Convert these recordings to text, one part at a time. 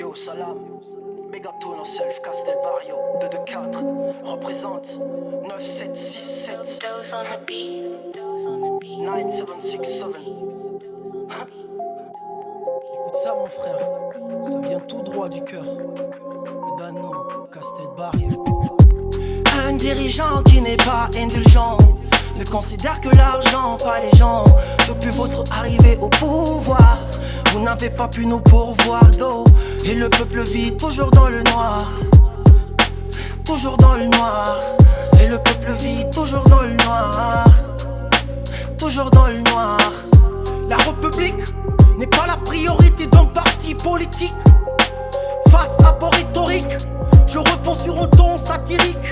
Yo salam, big up to yourself, Castel Barrio 224, représente 9767 Dose on the beat. 9767. Écoute ça mon frère, ça vient tout droit du cœur. Medano, Castel Barrio. Un dirigeant qui n'est pas indulgent ne considère que l'argent, pas les gens. Depuis votre arrivée au pouvoir, vous n'avez pas pu nous pourvoir d'eau. Et le peuple vit toujours dans le noir. Toujours dans le noir. Et le peuple vit toujours dans le noir. Toujours dans le noir. La République n'est pas la priorité d'un parti politique. Face à vos rhétoriques, je réponds sur un ton satirique.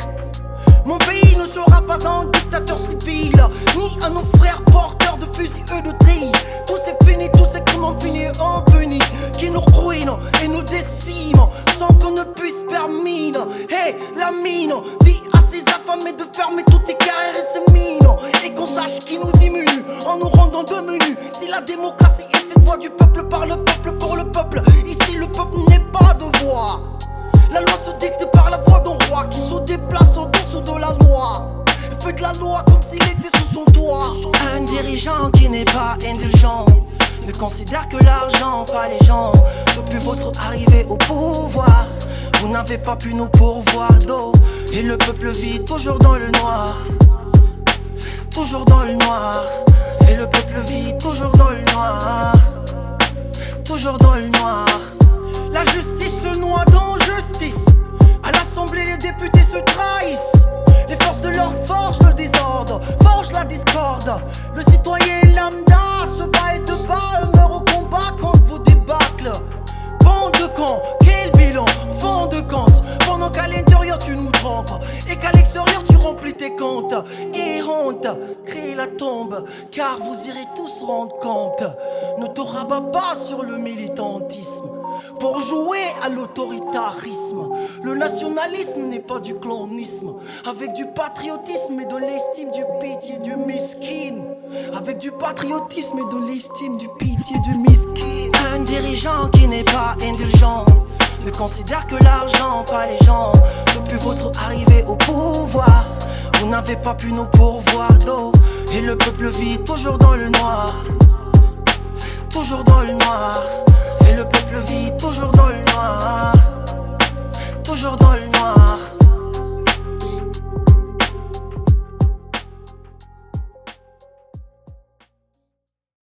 Mon pays ne sera pas un dictateur civil, ni à nos frères porteurs de fusils et de trilles. Tout c'est fini, tous ces crimes ont fini impunis, qui nous ruinent et nous déciment, sans qu'on ne puisse perminer. Hey, la mine, dis à ces affamés de fermer toutes ces carrières et ces mines, et qu'on sache qui nous diminue, en nous rendant demenus. Si la démocratie est cette voix du peuple, par le peuple, pour le peuple, ici le peuple n'est pas de voix. La loi se dicte par la voix d'un roi qui se déplace au-dessous de la loi. Il fait de la loi comme s'il était sous son toit. Un dirigeant qui n'est pas indulgent ne considère que l'argent, pas les gens. Depuis votre arrivée au pouvoir, vous n'avez pas pu nous pourvoir d'eau. Et le peuple vit toujours dans le noir. Toujours dans le noir. Et le peuple vit toujours dans le noir. Toujours dans le noir. La justice se noie dans justice. À l'Assemblée, les députés se trahissent. Les forces de l'ordre forgent le désordre, forgent la discorde. Le citoyen lambda se bat et de bas meurt au combat contre vos débâcles. Bande de camps, quel bilan, vent de compte. Pendant qu'à l'intérieur tu nous trompes et qu'à l'extérieur tu remplis tes comptes. Et honte, crée la tombe, car vous irez tous rendre compte. Ne te rabats pas sur le militantisme pour jouer à l'autoritarisme. Le nationalisme n'est pas du clonisme. Avec du patriotisme et de l'estime, du pitié, du miskin. Avec du patriotisme et de l'estime, du pitié, du miskin. Un dirigeant qui n'est pas indulgent ne considère que l'argent, pas les gens. Depuis votre arrivée au pouvoir, vous n'avez pas pu nous pourvoir d'eau. Et le peuple vit toujours dans le noir. Toujours dans le noir.